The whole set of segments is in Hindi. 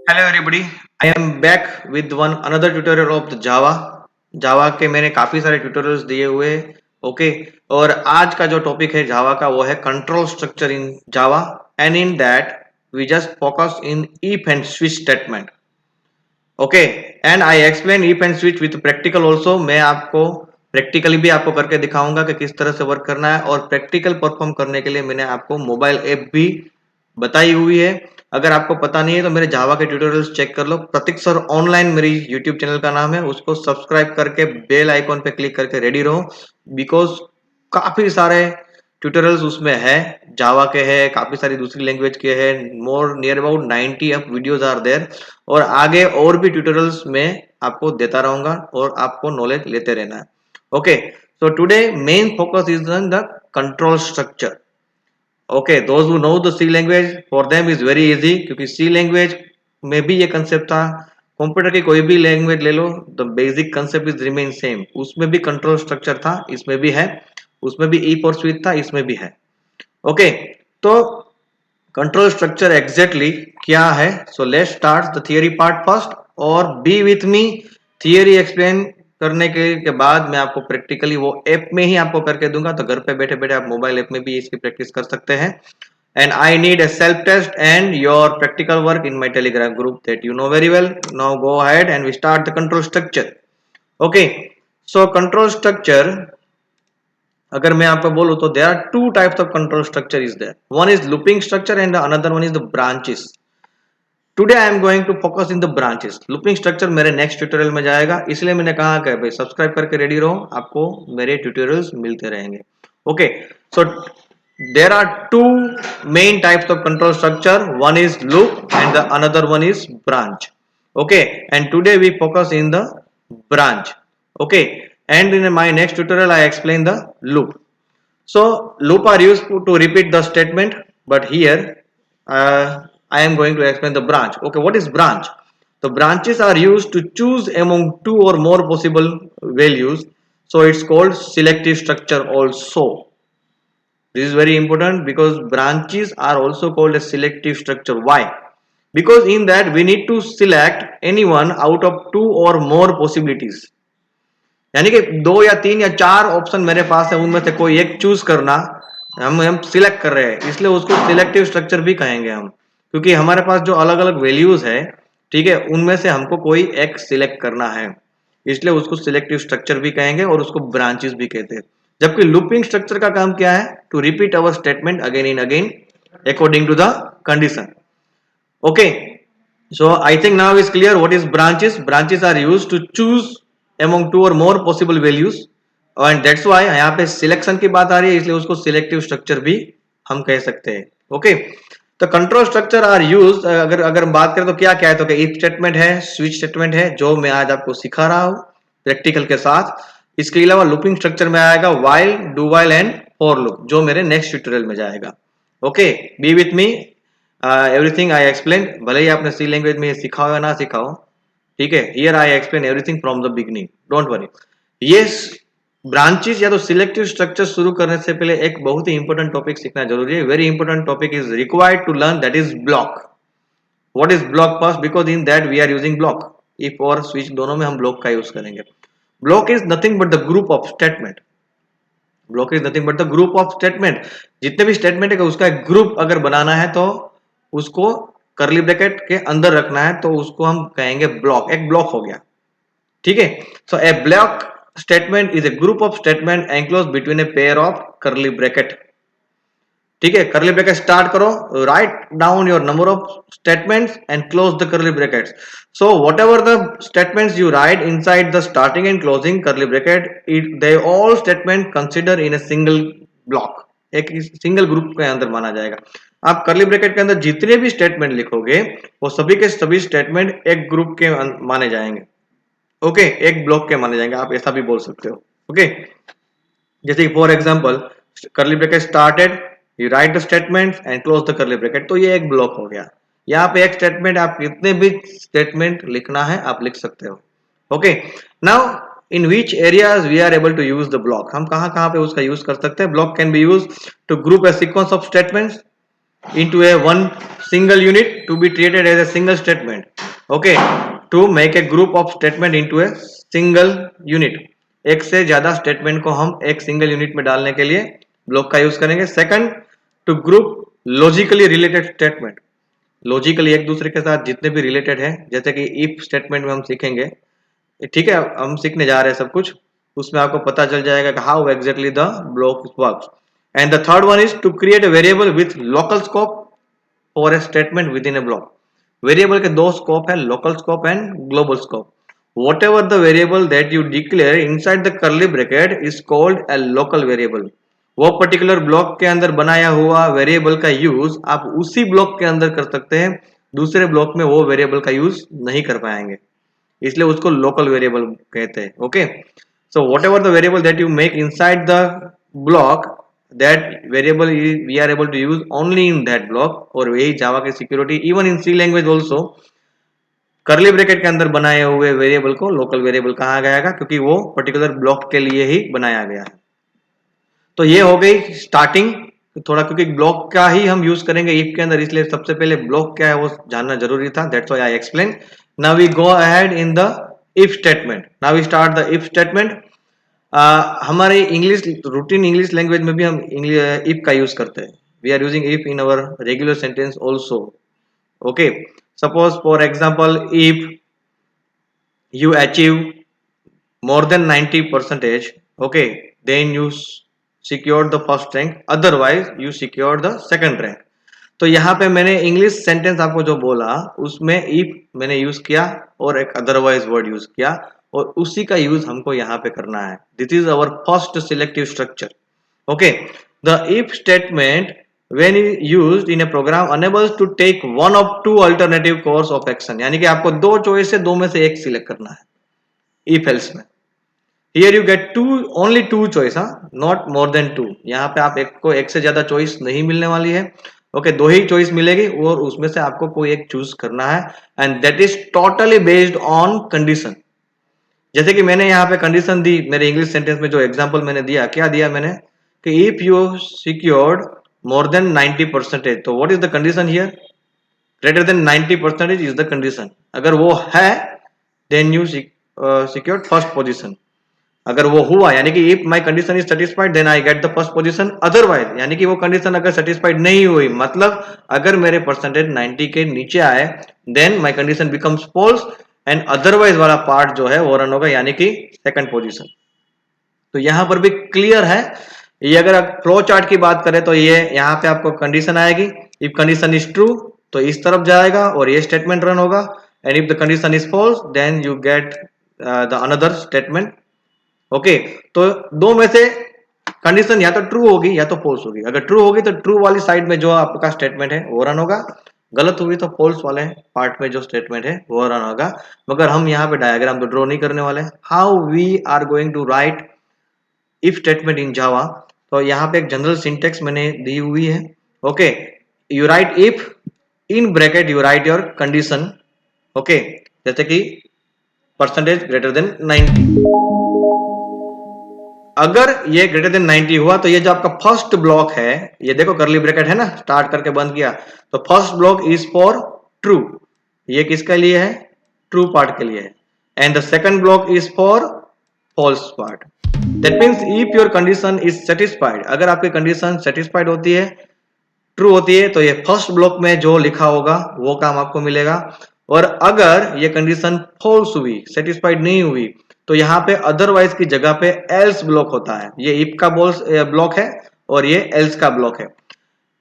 Hello everybody, I am back with one another tutorial of the Java. Java के मैंने काफी सारे ट्यूटोरियल्स दिए हुए हैं। ओके, और आज का जो टॉपिक है जावा का वो है control structure in Java, and in that we just focus in if and switch statement. Okay, and I explain if and switch with practical also. मैं आपको प्रैक्टिकली भी आपको करके दिखाऊंगा कि किस तरह से वर्क करना है, और प्रैक्टिकल परफॉर्म करने के लिए मैंने आपको मोबाइल ऐप भी बताई हुई है। अगर आपको पता नहीं है तो मेरे जावा के ट्यूटोरियल्स चेक कर लो। प्रतीक सर ऑनलाइन मेरी यूट्यूब चैनल का नाम है, उसको सब्सक्राइब करके बेल आइकॉन पे क्लिक करके रेडी रहो, बिकॉज काफी सारे ट्यूटोरियल्स उसमें है। जावा के है, काफी सारी दूसरी लैंग्वेज के है, more near about 90 of videos are there. और आगे और भी ट्यूटोरियल्स में आपको देता रहूंगा और आपको नॉलेज लेते रहना है। Okay, so today main focus is on the control structure. Okay, those who know the C language for them is very easy, क्योंकि सी लैंग्वेज में भी ये कंसेप्ट था। कंप्यूटर की कोई भी लैंग्वेज ले लो, the basic concept is remain same. उसमें भी कंट्रोल स्ट्रक्चर था, इसमें भी है। उसमें भी ई फॉर स्विच था, इसमें भी है। ओके, तो कंट्रोल स्ट्रक्चर एग्जैक्टली क्या है? So let's start the theory part first, और be with me. Theory explain करने के बाद मैं आपको प्रैक्टिकली वो ऐप में ही आपको करके दूंगा, तो घर पे बैठे बैठे आप मोबाइल ऐप में भी इसकी प्रैक्टिस कर सकते हैं। And I need a self test and your practical work in my telegram group that you know very well. Now go ahead and we start the control structure. Okay, so control structure, अगर मैं आपको बोलूं तो there are two types of control structure is there. One is looping structure and the another one is the branches. Today I am going to focus in the branches. Looping structure मेरे next tutorial में जाएगा, इसलिए मैंने कहा कि भाई सब्सक्राइब करके रेडी रहो, आपको मेरे ट्यूटोरियल्स मिलते रहेंगे। Okay, so there are two main types of control structure. One is loop and the another one is branch. Okay, and today we focus in the branch. Okay, and in my next tutorial I explain the loop. So loop are used to repeat the statement, but here I am going to explain the branch. Okay, what is branch? The branches are used to choose among two or more possible values. So it's called selective structure also. This is very important because branches are also called a selective structure. Why? Because in that we need to select anyone out of two or more possibilities. यानी कि दो या तीन या चार ऑप्शन मेरे पास है, उनमें से कोई एक चूज करना। हम सिलेक्ट कर रहे हैं, इसलिए उसको सिलेक्टिव स्ट्रक्चर भी कहेंगे हम, क्योंकि हमारे पास जो अलग अलग वैल्यूज है, ठीक है, उनमें से हमको कोई एक सिलेक्ट करना है, इसलिए उसको सिलेक्टिव स्ट्रक्चर भी कहेंगे और उसको ब्रांचेस भी कहते हैं। जबकि लूपिंग स्ट्रक्चर का काम क्या है? To repeat our statement again in again according to the condition. Okay, so I think now is clear what is branches. Branches are used to choose among two or more possible values, and that's why यहाँ पे सिलेक्शन की बात आ रही है, इसलिए उसको सिलेक्टिव स्ट्रक्चर भी हम कह सकते हैं। ओके, तो कंट्रोल स्ट्रक्चर आर यूज, अगर हम बात करें तो क्या क्या है, तो इफ स्टेटमेंट है, स्विच स्टेटमेंट है, जो मैं आज आपको सिखा रहा हूँ प्रैक्टिकल के साथ। इसके अलावा लूपिंग स्ट्रक्चर में आएगा while, do while and for loop, जो मेरे नेक्स्ट ट्यूटोरियल में जाएगा। Okay, be with me, everything I explain, भले ही आपने सी लैंग्वेज में सीखा हो या ना सीखा हो, ठीक है, here I explain everything from the beginning, don't worry. ये ब्रांचेस या तो सिलेक्टिव स्ट्रक्चर शुरू करने से पहले एक बहुत ही इंपॉर्टेंट टॉपिक सीखना जरूरी है। Very important topic is required to learn, that is block. What is block first? Because in that we are using block. If और स्विच दोनों में हम ब्लॉक का यूज करेंगे। Block is nothing but the group of statement. Block is nothing but the group of statement. जितने भी स्टेटमेंट है उसका एक ग्रुप अगर बनाना है तो उसको करली ब्रैकेट के अंदर रखना है, तो उसको हम कहेंगे ब्लॉक। एक ब्लॉक हो गया, ठीक है। So a block statement is a group of statement enclose between a pair of curly bracket. ठीक है, करली ब्रैकेट स्टार्ट करो, write down your number of statements and close the curly brackets. So whatever the statements you write inside the starting and closing curly bracket, they all statement consider in a single block, एक सिंगल ग्रुप के अंदर माना जाएगा। आप करली ब्रैकेट के अंदर जितने भी स्टेटमेंट लिखोगे वो सभी के सभी स्टेटमेंट एक ग्रुप के माने जाएंगे। ओके, एक ब्लॉक के माने जाएंगे, आप ऐसा भी बोल सकते हो। ओके, जैसे फॉर एग्जांपल करली bracket started, you right the statement and close the करली ब्रैकेट, तो ये एक ब्लॉक हो गया। यहाँ पे एक स्टेटमेंट, आप कितने भी स्टेटमेंट लिखना है आप लिख सकते हो। Okay, now in which areas we are able to use the block, हम कहाँ कहाँ पे उसका यूज कर सकते हैं। Block can be use to group a sequence of statements into a one single unit to be treated as a single statement. Okay, to make a group of statement into a single unit. एक से ज्यादा स्टेटमेंट को हम एक सिंगल यूनिट में डालने के लिए ब्लॉक का यूज करेंगे। Second, to group logically related statement. Logically एक दूसरे के साथ जितने भी रिलेटेड है, जैसे कि इफ स्टेटमेंट में हम सीखेंगे, ठीक है, हम सीखने जा रहे हैं सब कुछ, उसमें आपको पता चल जाएगा कि how exactly the block works. And the third one is to create a variable with local scope for a statement within a block. Variable के दो स्कोप है, local scope and global scope. Whatever the variable that you declare inside the curly bracket is called a local variable। वो पर्टिकुलर ब्लॉक के अंदर बनाया हुआ वेरिएबल का यूज आप उसी ब्लॉक के अंदर कर सकते हैं, दूसरे ब्लॉक में वो वेरिएबल का यूज नहीं कर पाएंगे, इसलिए उसको लोकल वेरिएबल कहते हैं। Okay, so whatever the variable that you make inside the block, that variable we are able to use only in that block. और यही जावा की security, even in C language also curly bracket के अंदर बनाए हुए वेरिएबल को लोकल वेरिएबल कहा गया, क्योंकि वो पर्टिकुलर ब्लॉक के लिए ही बनाया गया है। तो ये हो गई स्टार्टिंग थोड़ा, क्योंकि ब्लॉक का ही हम यूज करेंगे इफ के अंदर, इसलिए सबसे पहले ब्लॉक क्या है वो जानना जरूरी था। That's why I explain. Now we go ahead in the if statement. Now we start the if statement. हमारे इंग्लिश रूटीन इंग्लिश लैंग्वेज में भी हम इफ का यूज करते हैं। We are using if in our regular sentence also. Okay, suppose for example, if you achieve more than 90%, okay, then you secure the first rank, otherwise you secure the second rank। तो यहाँ पे मैंने इंग्लिश सेंटेंस आपको जो बोला उसमें इफ मैंने यूज किया और एक अदरवाइज वर्ड यूज किया, और उसी का यूज हमको यहाँ पे करना है। This is our first selective structure. Okay, the if statement when used in a program enables to take one of two alternative course of action। यानी कि आपको दो चॉइस है, दो में से एक सिलेक्ट करना है if else में। here you get two, only two choice, not more than two। यहाँ पे आप एक से ज्यादा चॉइस नहीं मिलने वाली है। ओके, दो ही चॉइस मिलेगी और उसमें से आपको कोई एक चूज करना है, and that is totally based on condition. जैसे कि मैंने यहाँ पे कंडीशन दी मेरे इंग्लिश सेंटेंस में, जो एग्जांपल मैंने दिया, क्या दिया मैंने कि if you secured more than 90%, तो what is the condition here? Greater than 90% is the condition। अगर वो है then you secured first position। अगर वो हुआ यानी कि if my condition is satisfied then I get the first position। otherwise यानी कि वो कंडीशन अगर satisfied नहीं हुई, मतलब अगर मेरे परसेंटेज 90 के नीचे आए, then my condition becomes false and otherwise वाला पार्ट जो है वो रन होगा, यानी कि सेकंड पोजीशन। तो यहां पर भी क्लियर है। ये अगर आप फ्लो चार्ट की बात करें तो ये यहाँ पे आपको कंडीशन आएगी, इफ कंडीशन इज ट्रू तो इस तरफ जाएगा और ये स्टेटमेंट रन होगा, and if the condition is false then you get the another statement. Okay, तो दो में से कंडीशन या तो ट्रू होगी या तो फॉल्स होगी। अगर ट्रू होगी तो ट्रू वाली साइड में जो आपका स्टेटमेंट है वो रन होगा, गलत हुई तो फॉल्स वाले पार्ट में जो स्टेटमेंट है वो रन होगा। मगर हम यहाँ पे डायग्राम तो ड्रॉ नहीं करने वाले। How we are going to write if statement in Java, तो यहाँ पे एक जनरल सिंटेक्स मैंने दी हुई है। Okay, you right if, in bracket you right your condition. Okay, जैसे कि परसेंटेज ग्रेटर देन 90। अगर ये ग्रेटर देन 90 हुआ तो ये जो आपका फर्स्ट ब्लॉक है, ये देखो करली ब्रैकेट है ना, स्टार्ट करके बंद किया, तो first block is for true. ये किसके लिए है? ट्रू पार्ट के लिए है। And the second block is for false part. That means if your condition is satisfied, अगर आपकी कंडीशन सेटिस्फाइड होती है, ट्रू होती है, तो ये फर्स्ट ब्लॉक में जो लिखा होगा वो काम आपको मिलेगा। और अगर ये कंडीशन फॉल्स हुई, सेटिस्फाइड नहीं हुई, तो यहाँ पे अदरवाइज की जगह पे एल्स ब्लॉक होता है। ये इफ का ब्लॉक है और ये एल्स का ब्लॉक है।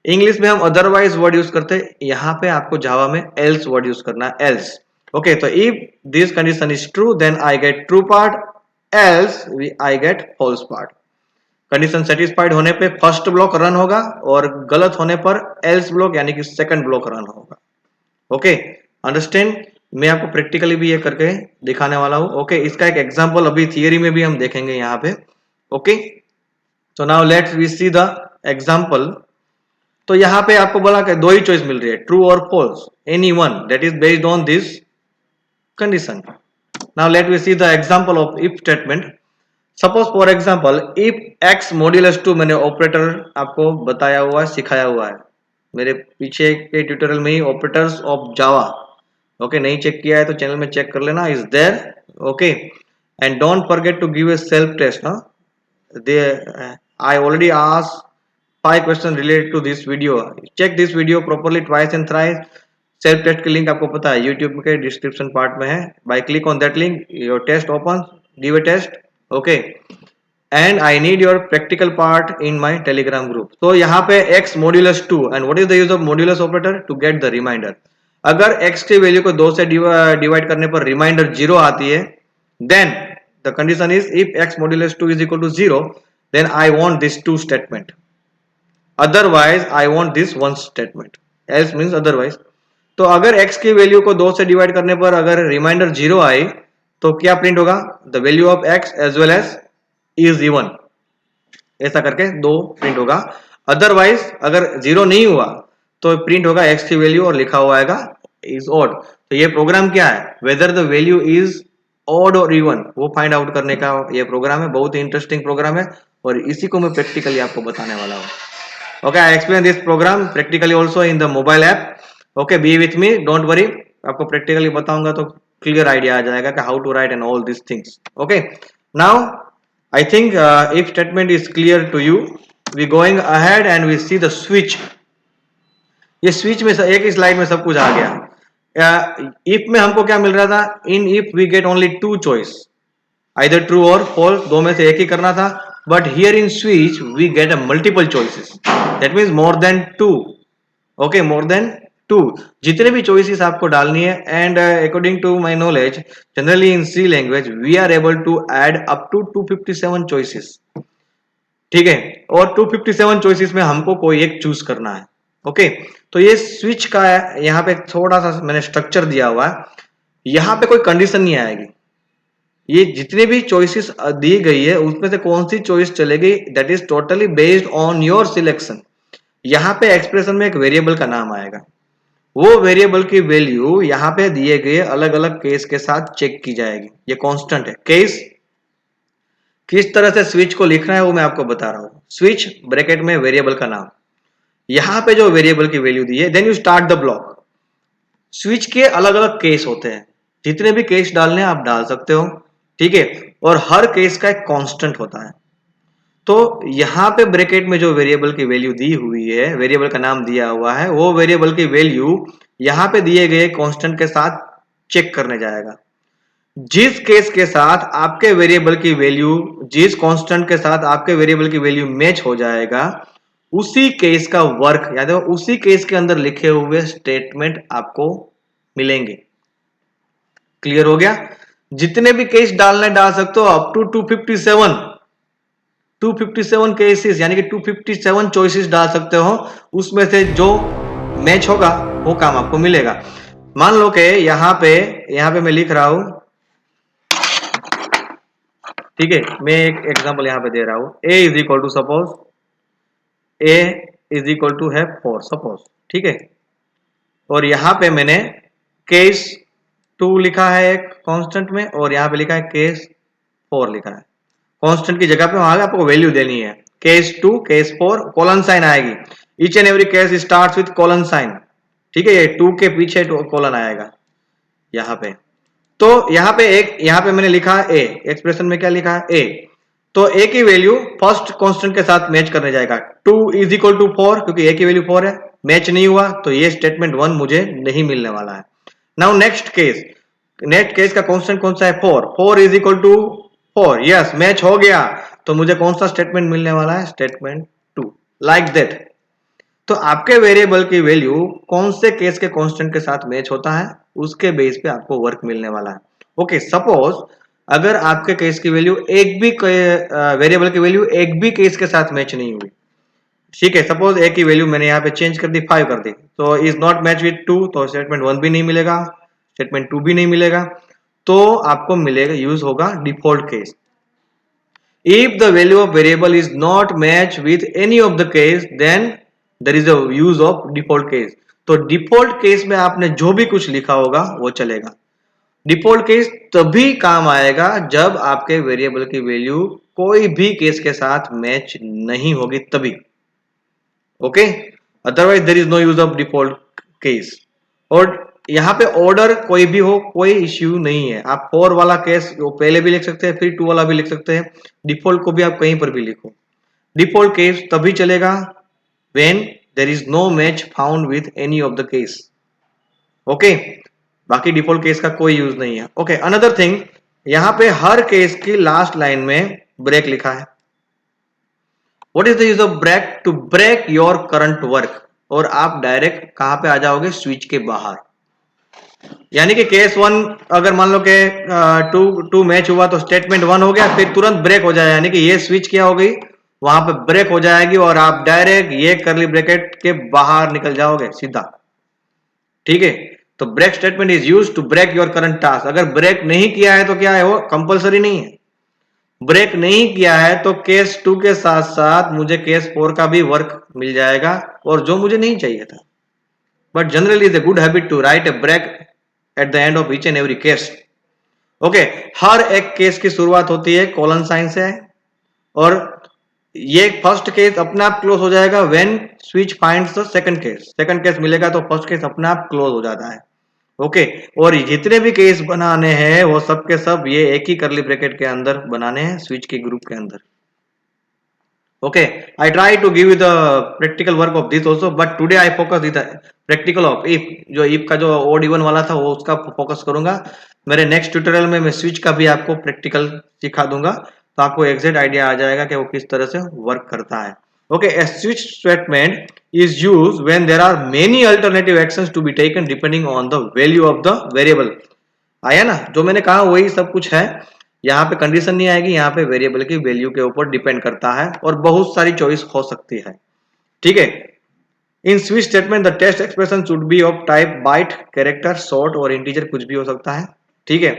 इंग्लिश में हम अदरवाइज वर्ड यूज करते हैं, यहाँ पे आपको जावा में एल्स वर्ड यूज करना है, एल्स। ओके, तो if this condition is true then I get true part, else I get false part। Condition satisfied होने पे फर्स्ट ब्लॉक रन होगा और गलत होने पर else ब्लॉक यानी कि सेकंड ब्लॉक रन होगा। Okay, understand? मैं आपको प्रैक्टिकली भी ये करके दिखाने वाला हूं। ओके, इसका एक एग्जांपल अभी थियरी में भी हम देखेंगे यहाँ पे। ओके, तो now let's we see the example. तो यहाँ पे आपको बोला कि दो ही चॉइस मिल रही है, ट्रू और false, any one that is based on this condition. Now let me see the example of if statement। Suppose for example if x modulus 2, मैंने ऑपरेटर आपको बताया हुआ है, सिखाया हुआ है मेरे पीछे के ट्यूटोरियल में ही, ऑपरेटर्स ऑफ जावा। ओके, नहीं चेक किया है तो चैनल में चेक कर लेना, is there. Okay, and don't forget to give a self test. They I already asked 5 question related to this video. Check this video properly twice and thrice. Self test की लिंक आपको पता है यूट्यूब के डिस्क्रिप्शन पार्ट में है। By click on that link, your test open, give A test. Okay, and I need your practical part in my Telegram group. तो यहाँ पे x modulus 2 and what is the use of modulus operator? To get the reminder. अगर x की वैल्यू को 2 से डिवाइड करने पर रिमाइंडर 0 आती है, then the condition is if x modulus 2 is equal to 0, then I want this 2 statement, otherwise I want this 1 statement. Else means otherwise. तो अगर x की वैल्यू को 2 से डिवाइड करने पर अगर रिमाइंडर 0 आई तो क्या प्रिंट होगा? The value of x as well as is even, ऐसा करके 2 प्रिंट होगा। अदरवाइज अगर 0 नहीं हुआ तो प्रिंट होगा x की वैल्यू और लिखा हुआ आएगा इज ऑड। तो ये प्रोग्राम क्या है? Whether the value is odd और इवन, वो फाइंड आउट करने का ये प्रोग्राम है। बहुत ही इंटरेस्टिंग प्रोग्राम है और इसी को मैं प्रैक्टिकली आपको बताने वाला हूँ। Okay, I explain this program practically also in the mobile app. Okay, be with me, don't worry, आपको प्रैक्टिकली बताऊंगा तो क्लियर आइडिया आ जाएगा कि how to write and all this things. Okay, now I think if statement is clear to you, we going ahead and we see the switch. ये switch में एक ही स्लाइड में सब कुछ आ गया। if में हमको क्या मिल रहा था? in if we get only 2 choice, either true or false, दो में से एक ही करना था। but here in switch we get a multiple choices, that means more than 2. okay, more than 2, जितने भी choices आपको डालनी है। and according to my knowledge, generally in C language we are able to add up to 257 choices। ठीक है, और 257 choices में हमको कोई एक चूज करना है। ओके, तो ये स्विच का यहाँ पे थोड़ा सा मैंने स्ट्रक्चर दिया हुआ है। यहाँ पे कोई कंडीशन नहीं आएगी, ये जितनी भी चॉइसेस दी गई है उसमें से कौन सी चॉइस चलेगी, that is totally based on your selection. यहाँ पे एक्सप्रेशन में एक वेरिएबल का नाम आएगा, वो वेरिएबल की वैल्यू यहाँ पे दिए गए अलग अलग केस के साथ चेक की जाएगी। ये कांस्टेंट है। केस किस तरह से स्विच को लिखना है वो मैं आपको बता रहा हूँ। स्विच ब्रैकेट में वेरिएबल का नाम, यहाँ पे जो वेरिएबल की वैल्यू दी है, then you start the block. Switch के अलग अलग केस होते हैं, जितने भी केस डालने आप डाल सकते हो। ठीक है, और हर केस का एक कांस्टेंट होता है। तो यहाँ पे ब्रैकेट में जो वेरिएबल की वैल्यू दी हुई है, वेरिएबल का नाम दिया हुआ है, वो वेरिएबल की वैल्यू यहाँ पे दिए गए कांस्टेंट के साथ चेक करने जाएगा। जिस केस के साथ आपके वेरिएबल की वैल्यू, जिस कांस्टेंट के साथ आपके वेरिएबल की वैल्यू मैच हो जाएगा, उसी केस का वर्क याद है, उसी केस के अंदर लिखे हुए स्टेटमेंट आपको मिलेंगे। क्लियर हो गया? जितने भी केस डालने डाल सकते हो, अप टू 257 केसेस, यानी कि 257 चॉइसेस डाल सकते हो। उसमें से जो मैच होगा वो काम आपको मिलेगा। मान लो कि यहाँ पे मैं लिख रहा हूं, ठीक है, मैं एक एग्जांपल यहाँ पे दे रहा हूं। a is equal to suppose a is equal to है 4 सपोज, ठीक है। और यहाँ पे मैंने केस 2 लिखा है एक कांस्टेंट में, और यहाँ पे लिखा है केस 4 लिखा है। कांस्टेंट की जगह पे वहां आपको वैल्यू देनी है। केस 2 केस 4 कोलन साइन आएगी। Each and every case starts with colon sign, ठीक है। ये 2 के पीछे कोलन आएगा यहाँ पे। तो यहाँ पे मैंने लिखा है ए, एक्सप्रेशन में क्या लिखा है ए। तो ए की वैल्यू फर्स्ट कांस्टेंट के साथ मैच करने जाएगा। 2 इज इक्वल टू 4, क्योंकि ए की वैल्यू 4 है, मैच नहीं हुआ तो ये स्टेटमेंट 1 मुझे नहीं मिलने वाला है। नाउ नेक्स्ट केस का कांस्टेंट कौन सा है? 4 is equal to 4, yes match हो गया। तो मुझे कौन सा स्टेटमेंट मिलने वाला है? Statement 2, like that. तो आपके वेरिएबल की वैल्यू कौन से केस के कांस्टेंट के साथ मैच होता है, उसके बेस पे आपको वर्क मिलने वाला है। ओके, सपोज अगर आपके केस की वैल्यू एक भी वेरिएबल की वैल्यू एक भी केस के साथ मैच नहीं हुई, ठीक है। सपोज ए की वैल्यू मैंने यहाँ पे चेंज कर दी, 5 कर दी, तो इज नॉट मैच विद 2, तो स्टेटमेंट 1 भी नहीं मिलेगा, स्टेटमेंट 2 भी नहीं मिलेगा। तो आपको मिलेगा, यूज होगा default case. If the value of variable is not match with any of the case, then there is a use of default case। तो डिफॉल्ट केस में आपने जो भी कुछ लिखा होगा वो चलेगा। डिफॉल्ट केस तभी काम आएगा जब आपके वेरिएबल की वैल्यू कोई भी केस के साथ मैच नहीं होगी, तभी। Okay, otherwise there is no use of default case. और यहाँ पे ऑर्डर कोई भी हो, कोई इश्यू नहीं है। आप 4 वाला केस वो पहले भी लिख सकते हैं, फिर 2 वाला भी लिख सकते हैं, डिफॉल्ट को भी आप कहीं पर भी लिखो। डिफॉल्ट केस तभी चलेगा when there is no match found with any of the case. Okay, बाकी डिफॉल्ट केस का कोई यूज नहीं है। ओके, अनदर थिंग, यहाँ पे हर केस की लास्ट लाइन में ब्रेक लिखा है। What is the use of break? To break your current work. और आप डायरेक्ट कहां पे आ जाओगे? स्विच के बाहर। यानी कि केस 1 अगर मान लो कि टू मैच हुआ तो स्टेटमेंट 1 हो गया, फिर तुरंत ब्रेक हो जाए, यानी कि ये स्विच क्या हो गई, वहां पे ब्रेक हो जाएगी और आप डायरेक्ट ये करली ब्रैकेट के बाहर निकल जाओगे सीधा। ठीक है, तो break statement is used to break your current task. अगर ब्रेक नहीं किया है तो क्या है, वो कंपलसरी नहीं है। ब्रेक नहीं किया है तो केस 2 के साथ साथ मुझे केस 4 का भी वर्क मिल जाएगा, और जो मुझे नहीं चाहिए था। But generally is a good habit to write a break at the end of each and every case. Okay, हर एक केस की शुरुआत होती है कोलन साइन से, और ये फर्स्ट केस अपने आप क्लोज हो जाएगा when switch finds the second case. Second case मिलेगा तो फर्स्ट केस अपने आप क्लोज हो जाता है। ओके, और जितने भी केस बनाने हैं वो सब के सब ये एक ही करली ब्रैकेट के अंदर बनाने हैं, स्विच के ग्रुप के अंदर। Okay, I try to give you the practical work of this also, but today I focus the practical of if। जो if का जो odd even वाला था वो उसका फोकस करूंगा। मेरे नेक्स्ट ट्यूटोरियल में मैं स्विच का भी आपको प्रैक्टिकल सिखा दूंगा, तो आपको एग्जैक्ट आइडिया आ जाएगा कि वो किस तरह से वर्क करता है। Okay, a switch statement is used when there are many alternative actions to be taken depending on the value of the variable। आया ना, जो मैंने कहा वही सब कुछ है। यहाँ पे कंडीशन नहीं आएगी, यहाँ पे वेरिएबल की वैल्यू के ऊपर डिपेंड करता है, और बहुत सारी चॉइस हो सकती है। ठीक है, in switch statement the test expression should be of type byte, character, short और इंटीजर, कुछ भी हो सकता है। ठीक है,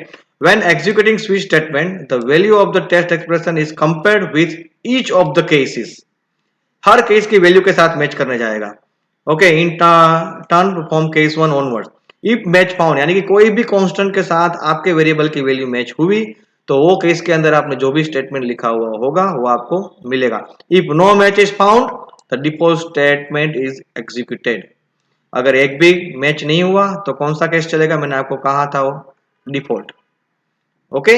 when executing switch statement the value of the test expression is compared with each of the cases. हर केस की वैल्यू के साथ मैच करने जाएगा। Okay, in turn from case 1 onward. If match found, यानी कि कोई भी कांस्टेंट के साथ आपके वेरिएबल की वैल्यू मैच हुई तो वो केस के अंदर आपने जो भी स्टेटमेंट लिखा हुआ होगा वो आपको मिलेगा। If no match is found the default statement is executed. अगर एक भी मैच नहीं हुआ तो कौन सा केस चलेगा? मैंने आपको कहा था वो default. Okay,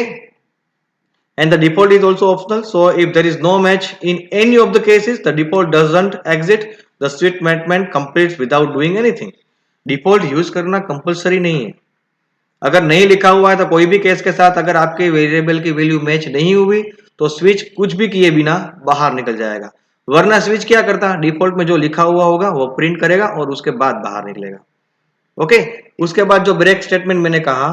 and the default is also optional, so if there is no match in any of the cases the default doesn't exit, the switch statement completes without doing anything। Default use करना कंपलसरी नहीं है। अगर नहीं लिखा हुआ है तो कोई भी केस के साथ अगर आपके वेरिएबल की वैल्यू मैच नहीं हुई तो स्विच कुछ भी किए बिना बाहर निकल जाएगा। वरना स्विच क्या करता है, डिफॉल्ट में जो लिखा हुआ होगा वो प्रिंट करेगा और उसके बाद बाहर निकलेगा। ओके, उसके बाद जो ब्रेक स्टेटमेंट मैंने कहा,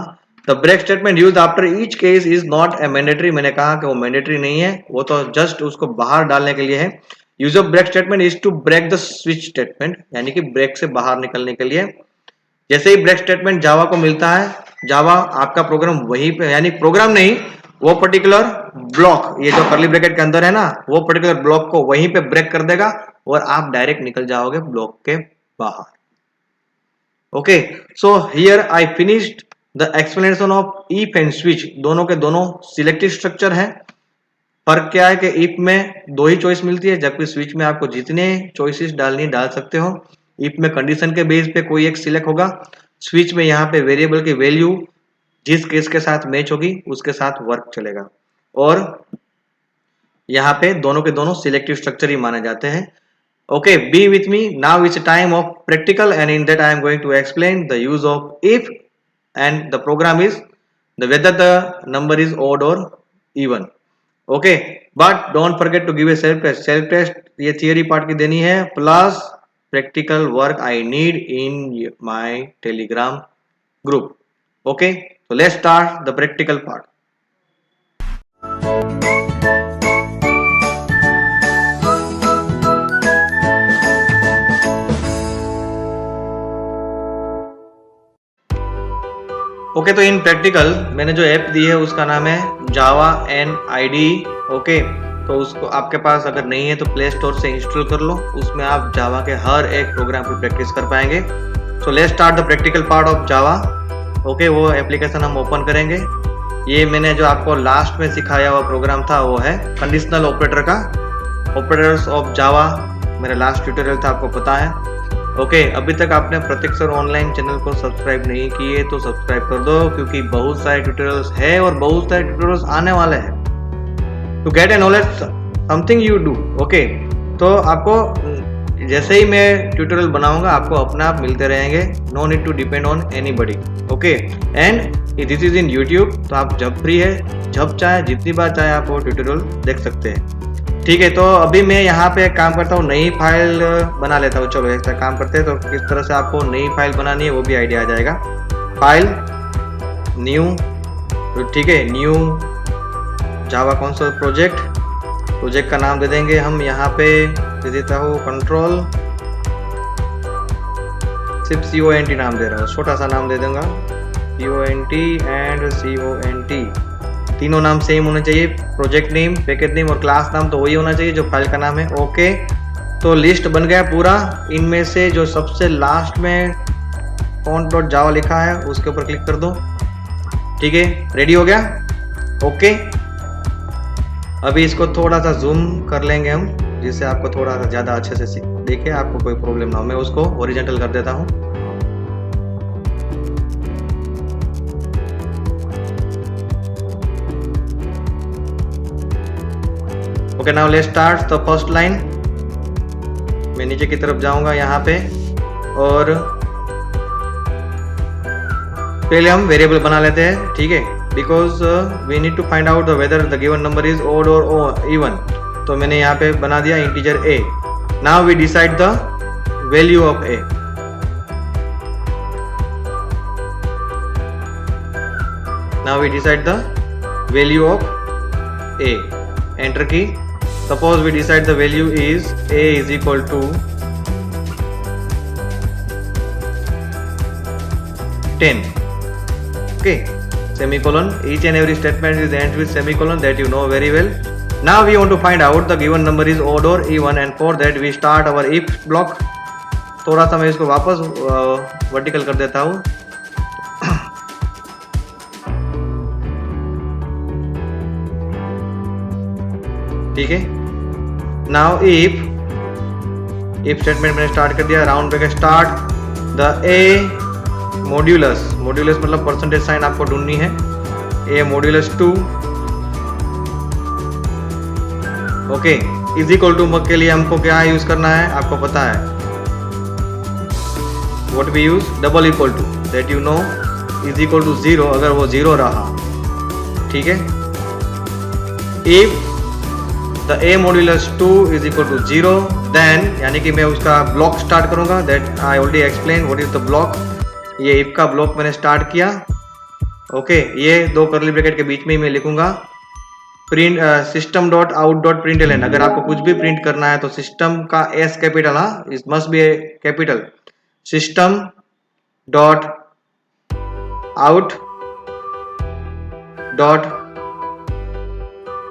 the break statement use after each case is not a mandatory. मैंने कहा कि वो मैंडेटरी नहीं है, वो तो जस्ट उसको बाहर डालने के लिए है। Use of break statement is to break the switch statement, यानी कि ब्रेक से बाहर निकलने के लिए। जैसे ही ब्रेक स्टेटमेंट जावा को मिलता है, जावा आपका प्रोग्राम वहीं पे, यानी प्रोग्राम नहीं, वो पर्टिकुलर ब्लॉक, ये जो करली ब्रैकेट के अंदर है ना, वो पर्टिकुलर ब्लॉक को वहीं पे ब्रेक कर देगा और आप डायरेक्ट निकल जाओगे ब्लॉक के बाहर। Okay, so here I finished the explanation of if and switch. दोनों के दोनों सिलेक्टिव स्ट्रक्चर है। फर्क क्या है कि इफ में 2 ही चॉइस मिलती है, जबकि स्विच में आपको जितने चॉइसेस डालनी डाल सकते हो। इफ में कंडीशन के बेस पे कोई एक सिलेक्ट होगा, स्विच में यहाँ पे वेरिएबल की वैल्यू जिस केस के साथ मैच होगी उसके साथ वर्क चलेगा, और यहाँ पे दोनों के दोनों सिलेक्टिव स्ट्रक्चर ही माने जाते हैं। Okay, be with me, now it's time of practical, and in that I am going to explain the use of if and the program is the whether the number is odd और even. Okay, but don't forget to give a self test. Self test ये थियरी पार्ट की देनी है, plus practical work I need in my Telegram group. Okay, so let's start the practical part. Okay, तो इन प्रैक्टिकल मैंने जो ऐप दी है उसका नाम है जावा NIDE। ओके, तो उसको आपके पास अगर नहीं है तो प्ले स्टोर से इंस्टॉल कर लो, उसमें आप जावा के हर एक प्रोग्राम पे प्रैक्टिस कर पाएंगे। सो let's start the practical part of Java. Okay, वो एप्लीकेशन हम ओपन करेंगे। ये मैंने जो आपको लास्ट में सिखाया हुआ प्रोग्राम था वो है कंडीशनल ऑपरेटर का, ऑपरेटर्स ऑफ जावा। मेरा लास्ट ट्यूटोरियल था, आपको पता है। ओके, अभी तक आपने प्रतीक सर ऑनलाइन चैनल को सब्सक्राइब नहीं किए तो सब्सक्राइब कर दो, क्योंकि बहुत सारे ट्यूटोरियल्स है और बहुत सारे ट्यूटोरियल्स आने वाले हैं। To get a knowledge something you do. Okay, तो आपको जैसे ही मैं ट्यूटोरियल बनाऊंगा आपको अपने आप मिलते रहेंगे। No need to depend on anybody. Okay, and this is in YouTube, तो आप जब फ्री है, जब चाहे, जितनी बार चाहे आप वो ट्यूटोरियल देख सकते हैं। ठीक है, तो अभी मैं यहाँ पे एक काम करता हूँ, नई फाइल बना लेता हूँ। चलो ऐसा काम करते हैं, तो किस तरह से आपको नई फाइल बनानी है वो भी आइडिया आ जाएगा। फाइल, न्यू, ठीक है, न्यू जावा कौन सा प्रोजेक्ट का नाम दे देंगे हम। यहाँ पे दे देता हूँ कंट्रोल, सिर्फ CONT नाम दे रहा हूँ, छोटा सा नाम दे दूंगा, CONT एंड CONT, तीनों नाम सेम होने चाहिए। प्रोजेक्ट नेम, पैकेज नेम और क्लास नाम तो वही होना चाहिए जो फाइल का नाम है। ओके, तो लिस्ट बन गया पूरा। इनमें से जो सबसे लास्ट में font.java लिखा है उसके ऊपर क्लिक कर दो। ठीक है, रेडी हो गया। ओके, अभी इसको थोड़ा सा जूम कर लेंगे हम, जिससे आपको थोड़ा सा ज़्यादा अच्छे से देखे, आपको कोई प्रॉब्लम ना हो। मैं उसको हॉरिजॉन्टल कर देता हूँ। Okay, now let's start the first line. मैं नीचे की तरफ जाऊंगा यहाँ पे, और पहले हम वेरिएबल बना लेते हैं। ठीक है, because we need to find out whether the given number is odd और इवन। तो मैंने यहाँ पे बना दिया integer a। Now we decide the value of a। Now we decide the value of a। Enter key. Suppose we decide the value is a is equal to 10। okay, semicolon. Each and every statement is ends with semicolon, that you know very well. Now we want to find out the given number is odd or even, and for that we start our if block. थोड़ा सा मैं इसको वापस वर्टिकल कर देता हूँ। ठीक है, नाउ इफ स्टेटमेंट मैंने स्टार्ट कर दिया, round bracket start the a modulus मतलब परसेंटेज साइन आपको ढूंढनी है। a modulus 2 okay is equal to के लिए हमको क्या यूज करना है आपको पता है, what we use, double equal to, that you know, is equal to 0 अगर वो 0 रहा। ठीक है, if the a modulus 2 is equal to 0 then, यानी कि मैं उसका ब्लॉक स्टार्ट करूंगा। That I already explain what is the block. ये इफ का ब्लॉक मैंने स्टार्ट किया। ओके, ये दो करली ब्रैकेट के बीच में ही मैं लिखूंगा print system dot out dot println. अगर आपको कुछ भी प्रिंट करना है तो सिस्टम का एस कैपिटल, हाँ, it must be capital, system dot out dot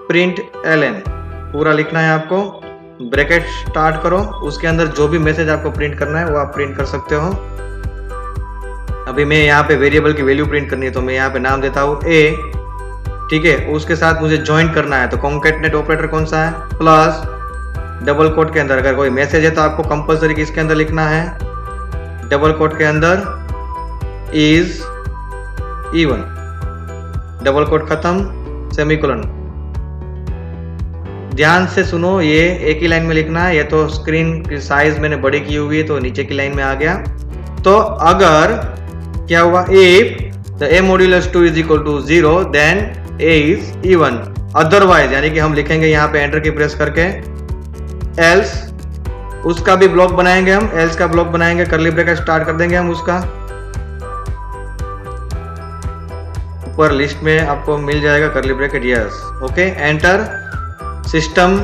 println पूरा लिखना है आपको। ब्रैकेट स्टार्ट करो, उसके अंदर जो भी मैसेज आपको प्रिंट करना है वो आप प्रिंट कर सकते हो। अभी मैं यहाँ पे वेरिएबल की वैल्यू प्रिंट करनी है, तो मैं यहाँ पे नाम देता हूँ a। ठीक है, उसके साथ मुझे ज्वाइन करना है, तो कॉन्कैटनेट ऑपरेटर कौन सा है, प्लस डबल कोट के अंदर अगर कोई मैसेज है तो आपको कंपलसरी किसके अंदर लिखना है, डबल कोट के अंदर इज इवन, डबल कोट खत्म, सेमीकोलन। ध्यान से सुनो, ये एक ही लाइन में लिखना है। ये तो स्क्रीन की साइज मैंने बड़ी की हुई है तो नीचे की लाइन में आ गया। तो अगर क्या हुआ, if the a modulus 2 is equal to 0 then a is even, otherwise, यानी कि हम लिखेंगे यहाँ पे एंटर की प्रेस करके, एल्स उसका भी ब्लॉक बनाएंगे हम, एल्स का ब्लॉक बनाएंगे, करली ब्रैकेट स्टार्ट कर देंगे हम उसका। ऊपर लिस्ट में आपको मिल जाएगा curly bracket, yes. Okay, enter. System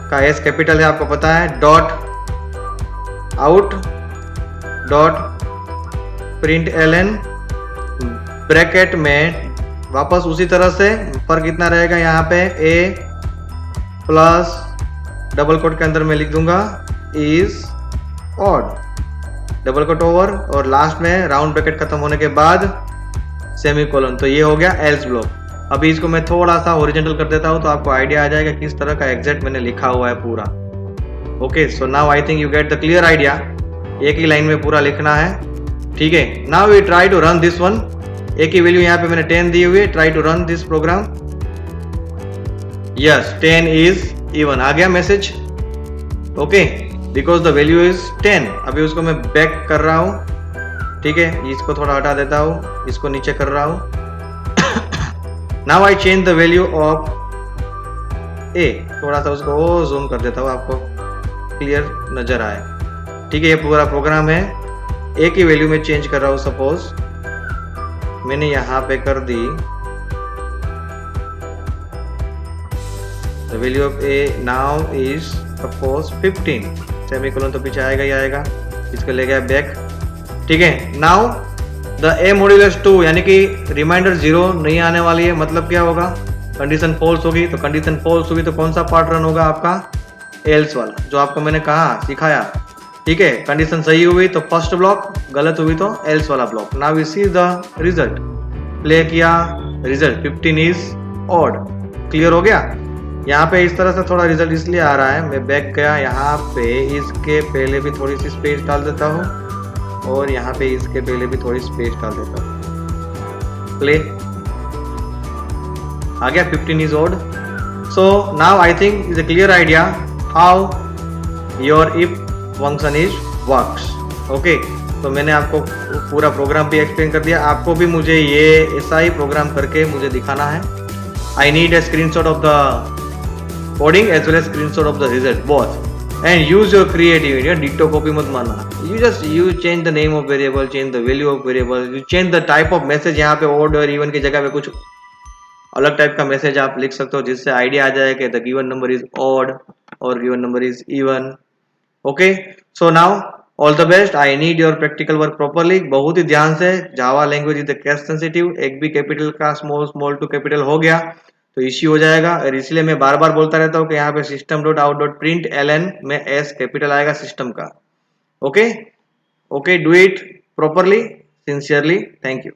का एस कैपिटल है आपको पता है, dot out dot print LN bracket में वापस उसी तरह से, फर्क कितना रहेगा यहाँ पे, a प्लस डबल कोट के अंदर मैं लिख दूंगा is odd, double quote over, और लास्ट में राउंड ब्रैकेट खत्म होने के बाद सेमीकोलन। तो ये हो गया एल्स ब्लॉक। अभी इसको मैं थोड़ा सा हॉरिजॉन्टल कर देता हूँ तो आपको आइडिया आ जाएगा किस तरह का एग्जैक्ट मैंने लिखा हुआ है पूरा। Okay, so now I think you get the clear idea. एक ही लाइन में पूरा लिखना है, ठीक है। Now we try to run this one. एक ही वैल्यू यहाँ पे मैंने 10 दी हुई है। Try to run this program. Yes, 10 is even आ गया मैसेज। Okay, because the value is 10। अभी उसको मैं बैक कर रहा हूं, ठीक है। इसको थोड़ा हटा देता हूं, इसको नीचे कर रहा हूं। Now I change the value of a. थोड़ा सा उसको जूम कर देता हूं, आपको क्लियर नजर आए, ठीक है। ये पूरा प्रोग्राम है, ए की वैल्यू में चेंज कर रहा हूं। सपोज मैंने यहां पे कर दी the value of a now is suppose 15। Semicolon तो पीछे आएगा ही आएगा, इसको ले गया बैक, ठीक है। नाउ द ए मॉड्यूलस 2 यानी कि रिमाइंडर 0 नहीं आने वाली है। मतलब क्या होगा, कंडीशन फॉल्स होगी। तो कंडीशन फॉल्स होगी तो कौन सा पार्ट रन होगा आपका, एल्स वाला, जो आपको मैंने कहा सिखाया, ठीक है। कंडीशन सही हुई तो फर्स्ट ब्लॉक, गलत हुई तो एल्स वाला block. Now we see the result. Play किया, रिजल्ट 15 इज ऑड। क्लियर हो गया। यहाँ पे इस तरह से थोड़ा रिजल्ट इसलिए आ रहा है, मैं बैक गया, यहाँ पे इसके पहले भी थोड़ी सी स्पेस डाल देता हूँ और यहाँ पे इसके पहले भी थोड़ी स्पेस डाल देता हूँ। प्ले आ गया, 15 is odd. So now I think is a clear idea how your if function is works. Okay, तो मैंने आपको पूरा प्रोग्राम भी एक्सप्लेन कर दिया। आपको भी मुझे ये ऐसा ही प्रोग्राम करके मुझे दिखाना है। I need a screenshot of the coding as well as screenshot of the result both, and use your creativity. Ditto copy मत मानना। You change the name of variable, change the value of variable, you change the type of message। यहाँ पे odd और even की जगह पे कुछ अलग टाइप का मैसेज आप लिख सकते हो, जिससे आइडिया आ जाए कि the given number is odd और given number is even. Okay, so now all the best. I need your practical work properly. बहुत ही ध्यान से। Java language is case sensitive. एक भी कैपिटल का स्मॉल टू कैपिटल हो गया तो इश्यू हो जाएगा, और इसलिए मैं बार बार बोलता रहता हूँ कि यहाँ पे system.out.println में एस कैपिटल आएगा सिस्टम का। Okay, do it properly, sincerely. Thank you.